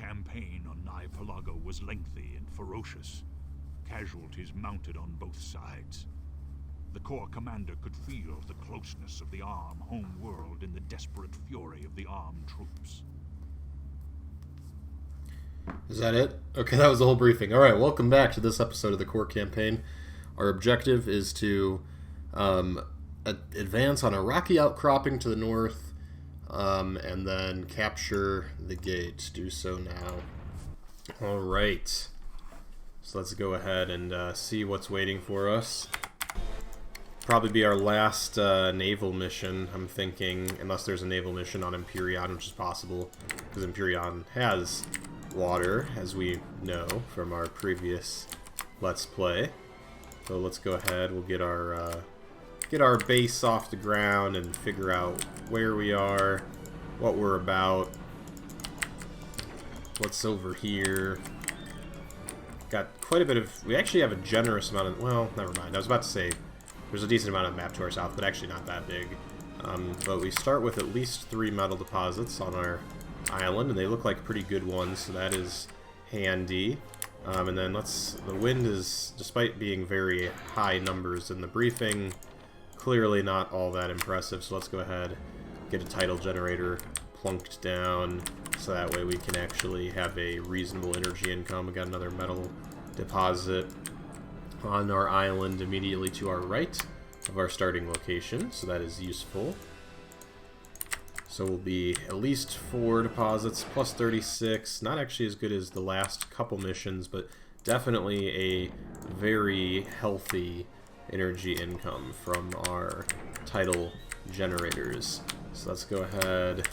campaign on Pelago was lengthy and ferocious. Casualties mounted on both sides. The Corps commander could feel the closeness of the Arm home world in the desperate fury of the Arm troops. Is that it? Okay, that was the whole briefing. Alright, welcome back to this episode of the Corps campaign. Our objective is to advance on a rocky outcropping to the north, and then capture the gate. Do so now. Alright. So let's go ahead and see what's waiting for us. Probably be our last naval mission, I'm thinking, unless there's a naval mission on Empyrean, which is possible, because Empyrean has water, as we know from our previous Let's Play. So let's go ahead, we'll get our base off the ground and figure out where we are, what we're about, what's over here. Got quite a bit of... We actually have a generous amount of... Well, never mind. I was about to say there's a decent amount of map to our south, but actually not that big. But we start with at least 3 metal deposits on our island, and they look like pretty good ones, so that is handy. And then the wind is, despite being very high numbers in the briefing, clearly not all that impressive, so let's go ahead, get a tidal generator plunked down, so that way we can actually have a reasonable energy income. We got another metal deposit on our island immediately to our right of our starting location, so that is useful. So we'll be at least 4 deposits, plus 36. Not actually as good as the last couple missions, but definitely a very healthy energy income from our tidal generators. So let's go ahead.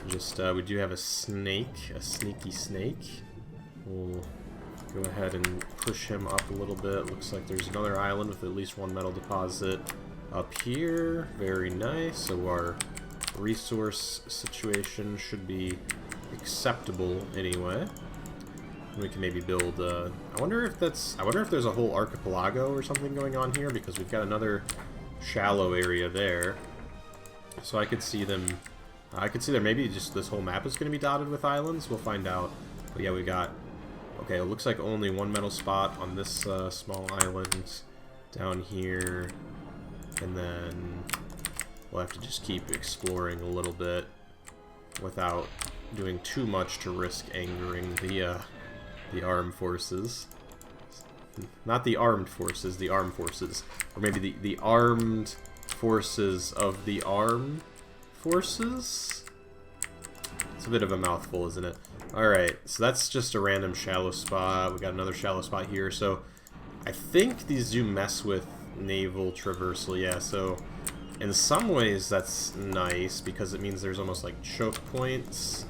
Just, we do have a snake, a sneaky snake. We'll go ahead and push him up a little bit. Looks like there's another island with at least 1 metal deposit up here. Very nice. So our resource situation should be acceptable anyway. We can maybe build, I wonder if there's a whole archipelago or something going on here, because we've got another shallow area there. So I could see them, maybe just this whole map is going to be dotted with islands. We'll find out. But yeah, we got, okay, it looks like only 1 metal spot on this small island down here. And then we'll have to just keep exploring a little bit without doing too much to risk angering the armed forces. Not the armed forces, the armed forces. Or maybe the armed forces of the armed forces? It's a bit of a mouthful, isn't it? Alright, so that's just a random shallow spot. We got another shallow spot here. So I think these do mess with naval traversal. Yeah, so in some ways that's nice, because it means there's almost like choke points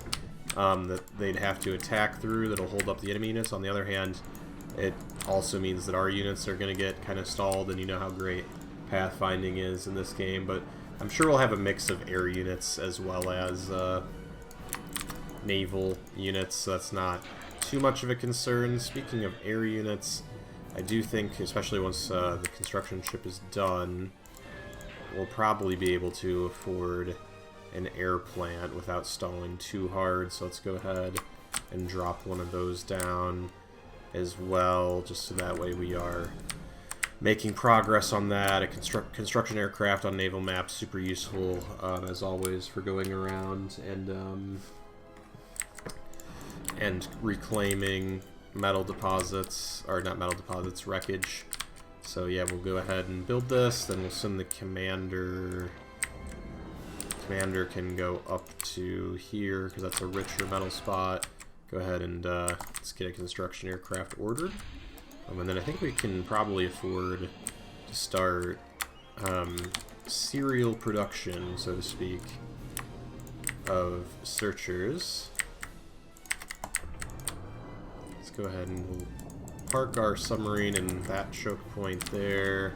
that they'd have to attack through that'll hold up the enemy units. On the other hand, it also means that our units are going to get kind of stalled, and you know how great pathfinding is in this game. But I'm sure we'll have a mix of air units as well as naval units, so that's not too much of a concern. Speaking of air units, I do think, especially once the construction ship is done, we'll probably be able to afford an air plant without stalling too hard. So let's go ahead and drop one of those down as well, just so that way we are making progress on that. A construction aircraft on naval maps, super useful as always for going around and reclaiming metal deposits, or not metal deposits, wreckage. So yeah, we'll go ahead and build this, then we'll send the commander. Commander can go up to here, because that's a richer metal spot. Go ahead and let's get a construction aircraft ordered. And then I think we can probably afford to start serial production, so to speak, of searchers. Let's go ahead and we'll park our submarine in that choke point there.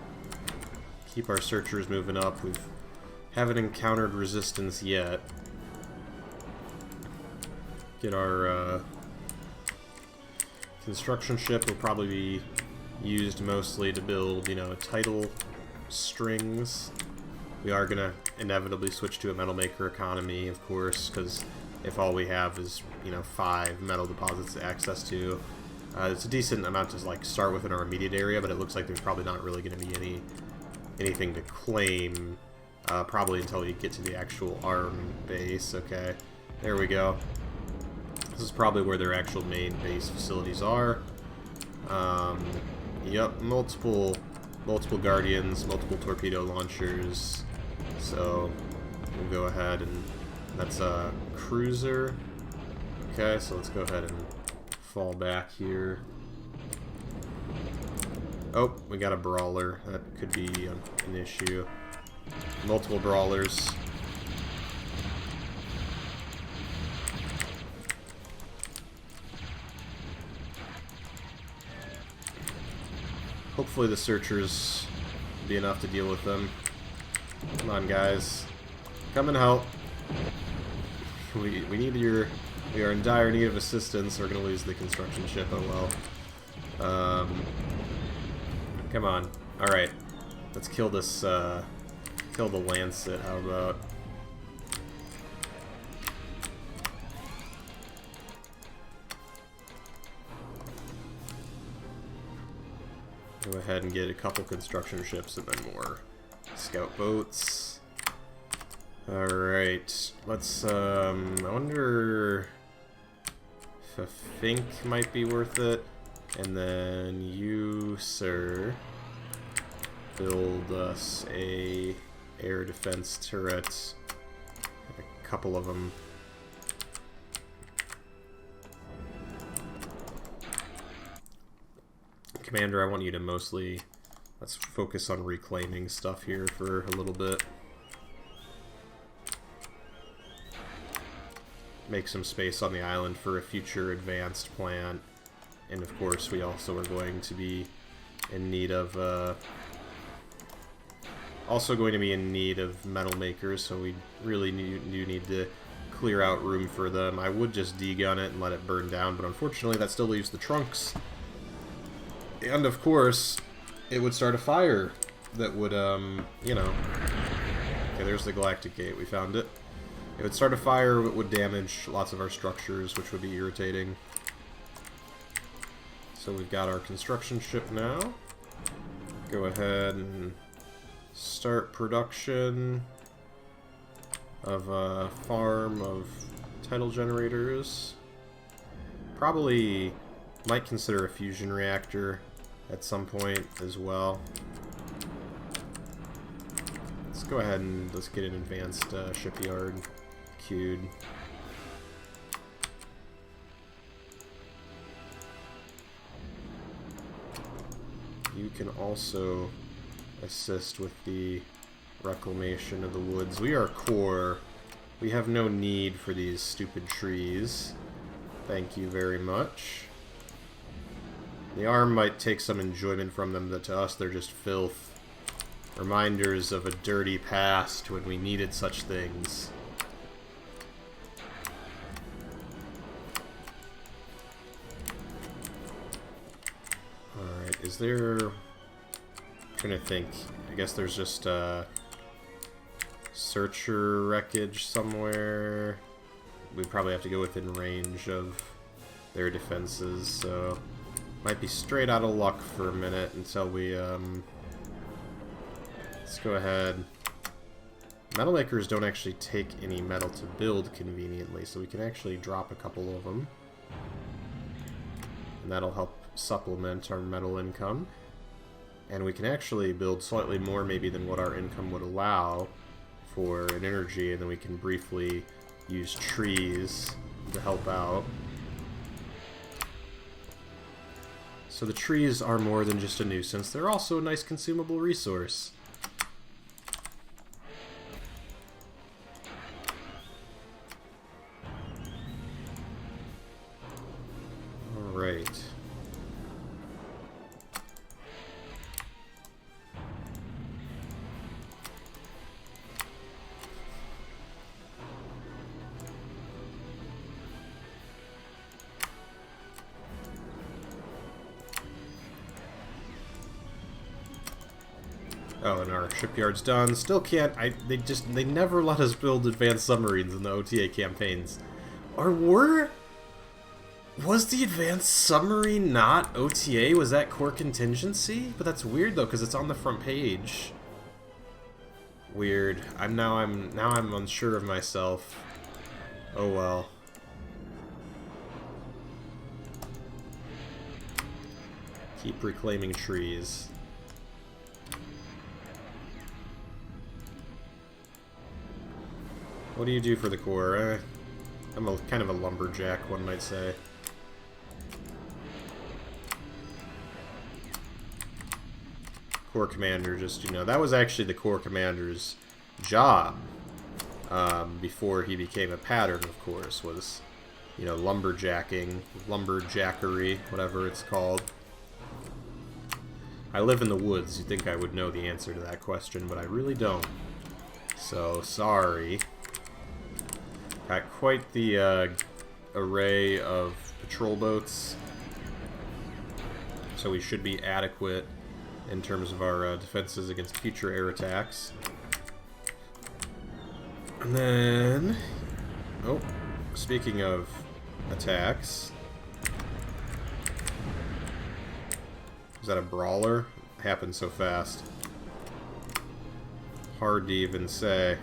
Keep our searchers moving up. We haven't encountered resistance yet. Get our construction ship will probably be used mostly to build, tidal strings. We are going to inevitably switch to a metal maker economy, of course, because if all we have is, you know, 5 metal deposits to access to. It's a decent amount to like start with in our immediate area, but it looks like there's probably not really going to be anything to claim, probably until we get to the actual ARM base. Okay, there we go. This is probably where their actual main base facilities are. Yep, multiple Guardians, multiple torpedo launchers. So we'll go ahead and that's a cruiser. Okay, so let's go ahead and fall back here. Oh, we got a brawler. That could be an issue. Multiple brawlers. Hopefully the searchers will be enough to deal with them. Come on, guys. Come and help. We need your... We are in dire need of assistance. We're going to lose the construction ship. Oh well. Come on. Alright. Let's kill this, kill the Lancet. How about... Go ahead and get a couple construction ships and then more scout boats. Alright. Let's, I wonder if a Fink might be worth it. And then you, sir, build us a air defense turret. A couple of them. Commander, I want you to mostly... Let's focus on reclaiming stuff here for a little bit. Make some space on the island for a future advanced plant. And of course, we also are going to be in need of... also going to be in need of metal makers, so we really do need to clear out room for them. I would just degun it and let it burn down, but unfortunately that still leaves the trunks. And of course, it would start a fire that would, you know... Okay, there's the Galactic Gate. We found it. It would start a fire that would damage lots of our structures, which would be irritating. So we've got our construction ship now. Go ahead and start production of a farm of tidal generators. Probably might consider a fusion reactor at some point as well. Let's go ahead and let's get an advanced shipyard queued. You can also assist with the reclamation of the woods. We are core. We have no need for these stupid trees. Thank you very much. The ARM might take some enjoyment from them, but to us they're just filth. Reminders of a dirty past when we needed such things. Alright, is there... I'm trying to think. I guess there's just searcher wreckage somewhere. We probably have to go within range of their defenses, so... Might be straight out of luck for a minute until we, let's go ahead. Metal makers don't actually take any metal to build conveniently, so we can actually drop a couple of them. And that'll help supplement our metal income. And we can actually build slightly more maybe than what our income would allow for an energy, and then we can briefly use trees to help out. So the trees are more than just a nuisance, they're also a nice consumable resource. Alright. Oh, and our shipyard's done. Still can't... They never let us build advanced submarines in the OTA campaigns. Was the advanced submarine not OTA? Was that core contingency? But that's weird though, because it's on the front page. Weird. Now I'm unsure of myself. Oh well. Keep reclaiming trees. What do you do for the core? I'm kind of a lumberjack, one might say. Corps commander, just, you know, that was actually the Corps commander's job before he became a pattern, of course, was, you know, lumberjacking, lumberjackery, whatever it's called. I live in the woods. You'd think I would know the answer to that question, but I really don't. So, sorry. Got quite the array of patrol boats, so we should be adequate in terms of our defenses against future air attacks. And then, oh, speaking of attacks, is that a brawler? It happened so fast. Hard to even say.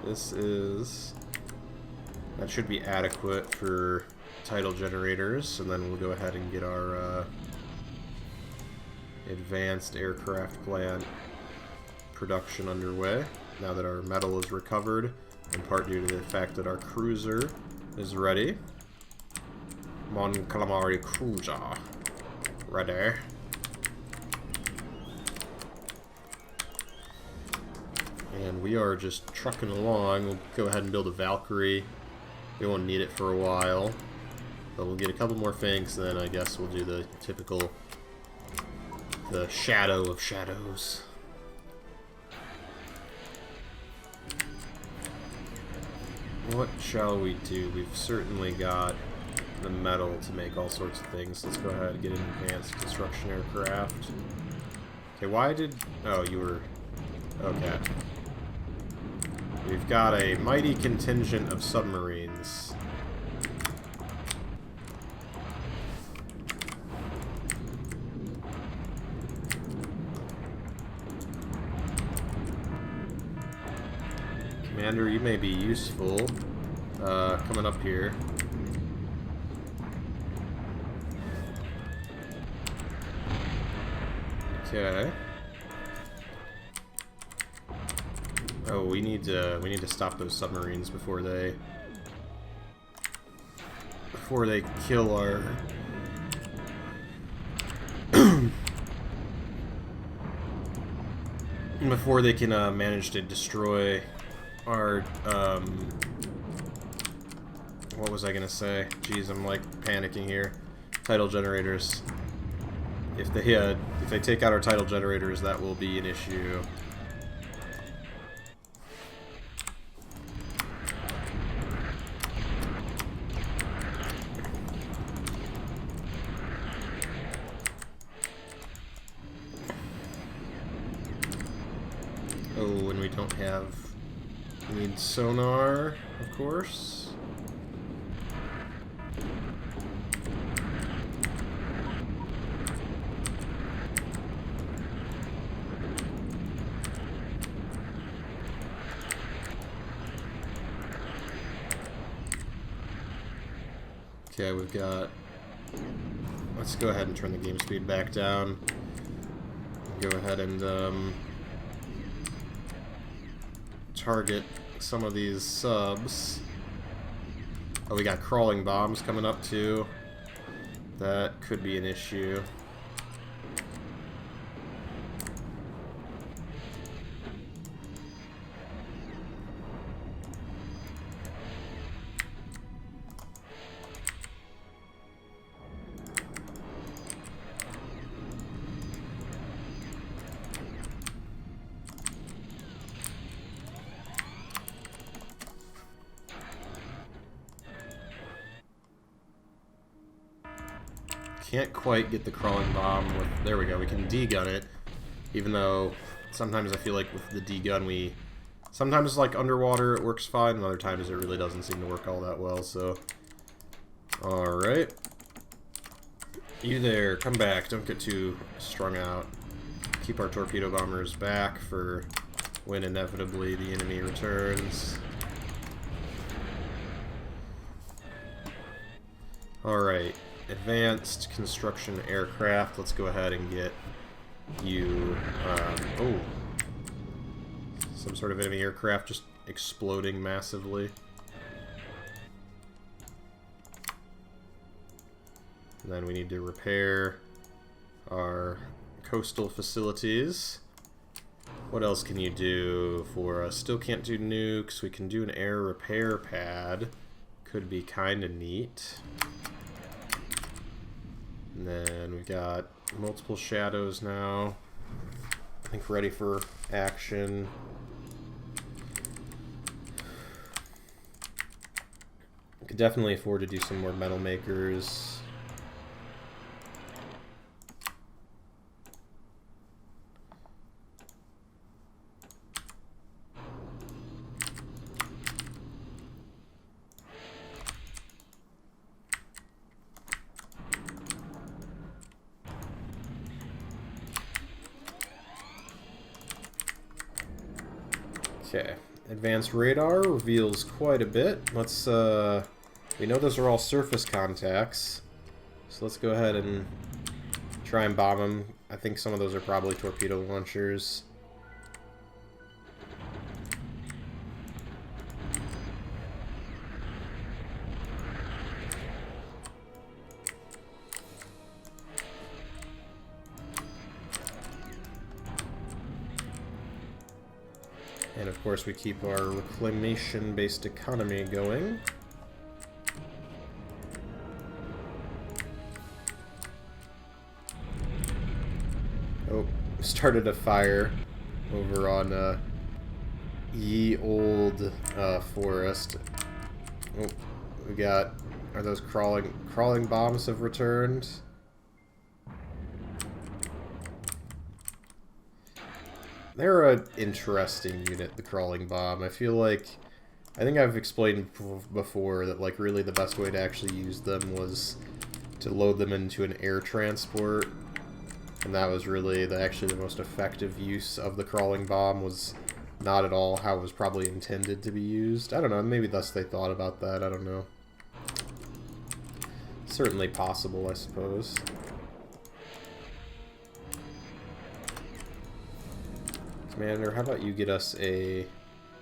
This is... that should be adequate for tidal generators, and then we'll go ahead and get our advanced aircraft plant production underway, now that our metal is recovered, in part due to the fact that our cruiser is ready. Mon Calamari Cruiser. Ready. And we are just trucking along. We'll go ahead and build a Valkyrie. We won't need it for a while, but we'll get a couple more Finks, and then I guess we'll do the typical, the shadow of shadows. What shall we do? We've certainly got the metal to make all sorts of things. Let's go ahead and get an advanced construction aircraft. Okay, why did... oh, you were... okay. We've got a mighty contingent of submarines. Commander, you may be useful coming up here. Okay. Oh, we need to stop those submarines before they kill our before they can manage to destroy our what was I gonna say? Jeez, I'm like panicking here. Tidal generators. If they take out our tidal generators, that will be an issue. Oh, and we don't have... we need sonar, of course. Okay, we've got... let's go ahead and turn the game speed back down. Go ahead and target some of these subs. Oh, we got crawling bombs coming up too. That could be an issue. Can't quite get the crawling bomb with... there we go, we can degun it. Even though sometimes I feel like with the D-gun we... Sometimes, like, underwater it works fine, and other times it really doesn't seem to work all that well, so... Alright. You there, come back, don't get too strung out. Keep our torpedo bombers back for when inevitably the enemy returns. Alright, advanced construction aircraft. Let's go ahead and get you... oh. Some sort of enemy aircraft just exploding massively. And then we need to repair our coastal facilities. What else can you do for us? Still can't do nukes. We can do an air repair pad. Could be kind of neat. And then we got multiple shadows now. I think ready for action. Could definitely afford to do some more metal makers. Okay, advanced radar reveals quite a bit. Let's, we know those are all surface contacts, so let's go ahead and try and bomb them. I think some of those are probably torpedo launchers. And of course we keep our reclamation-based economy going. Oh, started a fire over on ye old forest. Oh, we got... Are those crawling bombs have returned? They're an interesting unit, the crawling bomb. I feel like... I think I've explained before that, like, really the best way to actually use them was to load them into an air transport. And that was really actually the most effective use of the crawling bomb, was not at all how it was probably intended to be used. I don't know, maybe thus they thought about that, I don't know. Certainly possible, I suppose. Commander, how about you get us a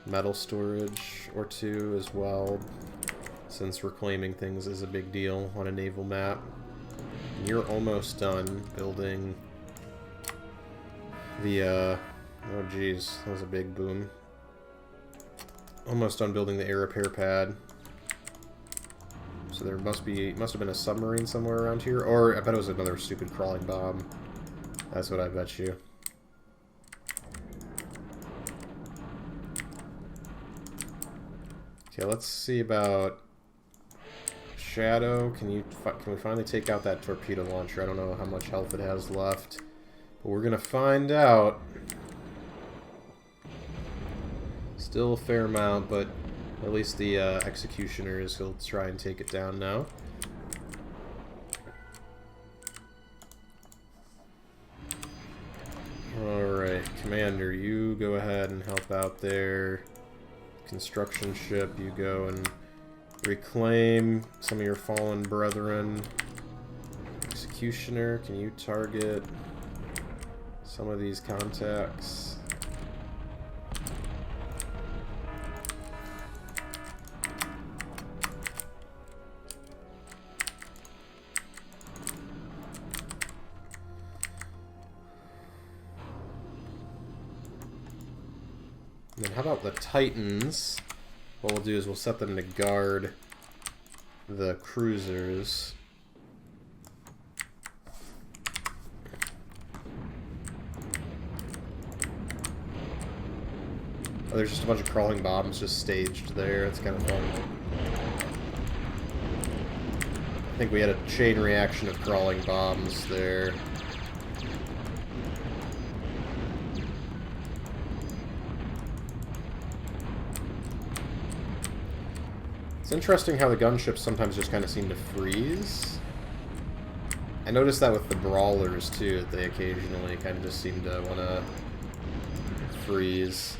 metal storage or two as well, since reclaiming things is a big deal on a naval map. And you're almost done building the, oh geez, that was a big boom. Almost done building the air repair pad. So there must have been a submarine somewhere around here, or I bet it was another stupid crawling bomb. That's what I bet you. Okay, let's see about Shadow. Can we finally take out that torpedo launcher? I don't know how much health it has left, but we're gonna find out. Still a fair amount, but at least the executioners will try and take it down now. Alright, Commander, you go ahead and help out there. Construction ship, you go and reclaim some of your fallen brethren. Executioner, can you target some of these contacts? And then how about the Titans? What we'll do is we'll set them to guard the cruisers. Oh, there's just a bunch of crawling bombs just staged there. It's kind of fun. I think we had a chain reaction of crawling bombs there. It's interesting how the gunships sometimes just kind of seem to freeze. I noticed that with the brawlers too, that they occasionally kind of just seem to want to freeze.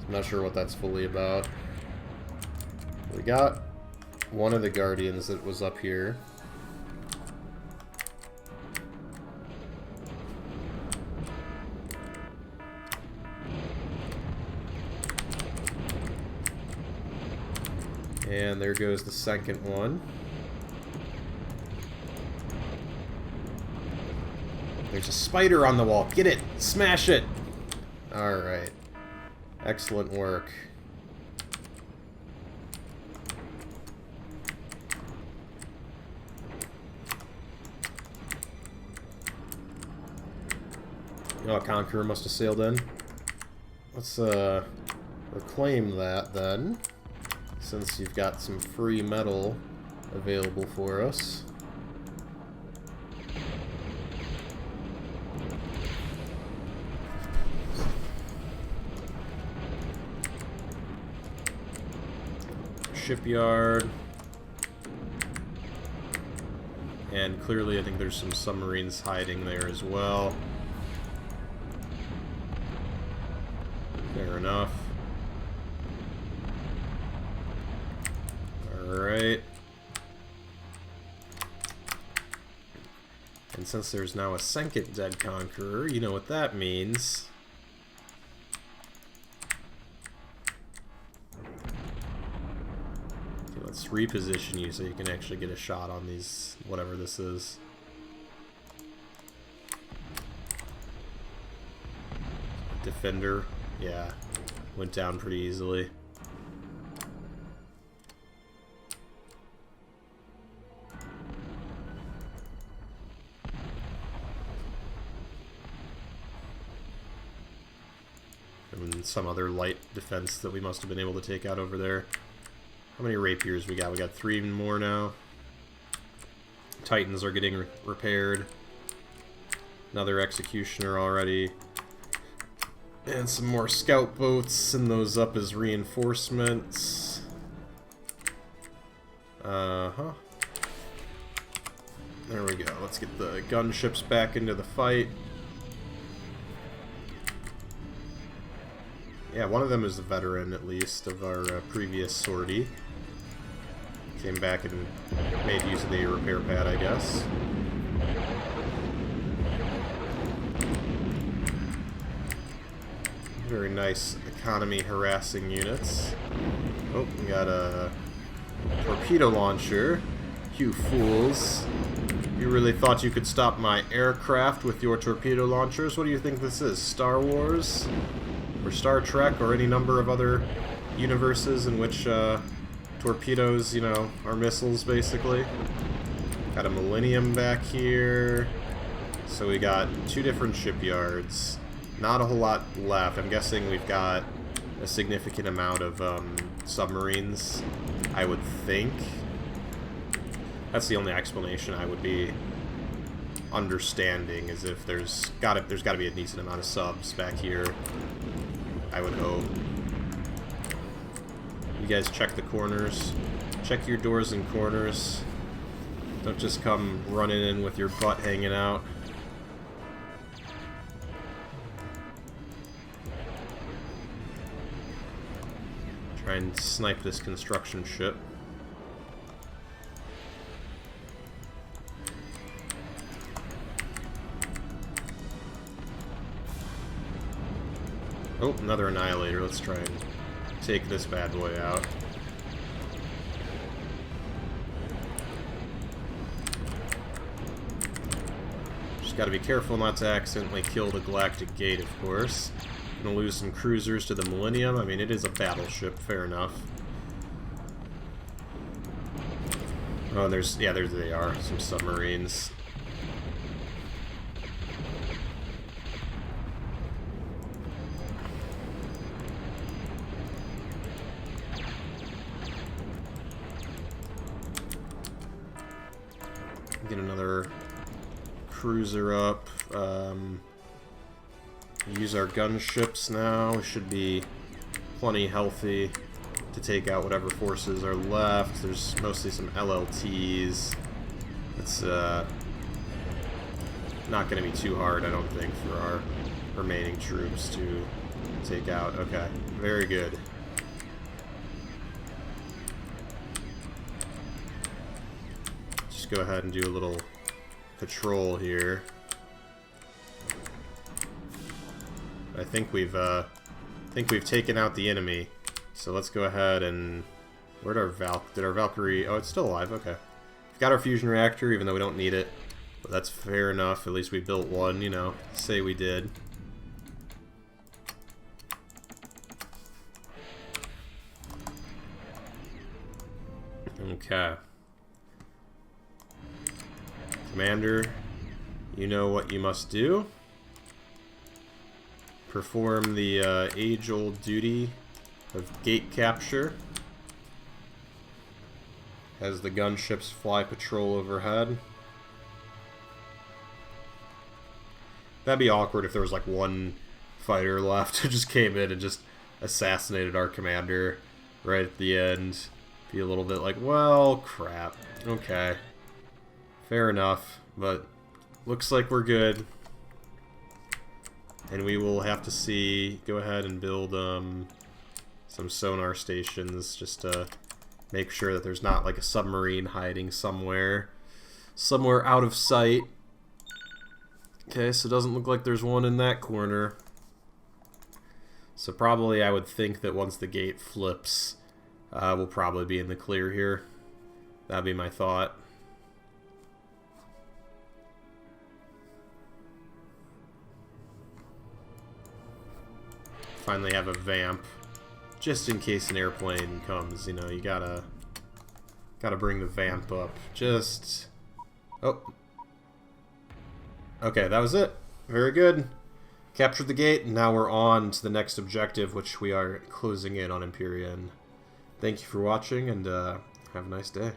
I'm not sure what that's fully about. We got one of the guardians that was up here. And there goes the second one. There's a spider on the wall. Get it! Smash it! Alright. Excellent work. Oh, Conqueror must have sailed in. Let's reclaim that then, since you've got some free metal available for us. Shipyard. And clearly I think there's some submarines hiding there as well. Fair enough. Alright. And since there's now a second dead Conqueror, you know what that means. Okay, let's reposition you so you can actually get a shot on these, whatever this is. Defender. Yeah, went down pretty easily. And some other light defense that we must have been able to take out over there. How many rapiers we got? We got 3 more now. Titans are getting repaired. Another executioner already. And some more scout boats, send those up as reinforcements. There we go. Let's get the gunships back into the fight. Yeah, one of them is a veteran, at least, of our previous sortie. Came back and made use of the repair pad, I guess. Very nice economy harassing units. Oh, we got a torpedo launcher. You fools. You really thought you could stop my aircraft with your torpedo launchers? What do you think this is? Star Wars? Or Star Trek? Or any number of other universes in which torpedoes, you know, are missiles, basically? Got a Millennium back here. So we got 2 different shipyards. Not a whole lot left. I'm guessing we've got a significant amount of submarines, I would think. That's the only explanation I would be understanding, is if there's got to be a decent amount of subs back here, I would hope. You guys check the corners. Check your doors and corners. Don't just come running in with your butt hanging out. Try and snipe this construction ship. Oh, another Annihilator. Let's try and take this bad boy out. Just gotta be careful not to accidentally kill the Galactic Gate, of course. Gonna lose some cruisers to the Millennium. I mean, it is a battleship, fair enough. Oh, there they are, some submarines. Get another cruiser up. Use our gunships now. We should be plenty healthy to take out whatever forces are left. There's mostly some LLTs. It's not going to be too hard, I don't think, for our remaining troops to take out. Okay, very good. Just go ahead and do a little patrol here. I think we've taken out the enemy. So let's go ahead and did our Valkyrie? Oh, it's still alive. Okay, we've got our fusion reactor, even though we don't need it. But that's fair enough. At least we built one. You know, say we did. Okay. Commander, you know what you must do. Perform the age-old duty of gate capture as the gunships fly patrol overhead. That'd be awkward if there was like one fighter left who just came in and just assassinated our commander right at the end. Be a little bit like, well, crap. Okay. Fair enough, but looks like we're good. And we will have to see, go ahead and build some sonar stations just to make sure that there's not like a submarine hiding somewhere out of sight. Okay, so it doesn't look like there's one in that corner. So probably I would think that once the gate flips, we'll probably be in the clear here. That'd be my thought. Finally have a vamp, just in case an airplane comes. You know, you gotta bring the vamp up. Just oh, okay, that was it. Very good. Captured the gate, and now we're on to the next objective, which we are closing in on Empyrean. Thank you for watching, and have a nice day.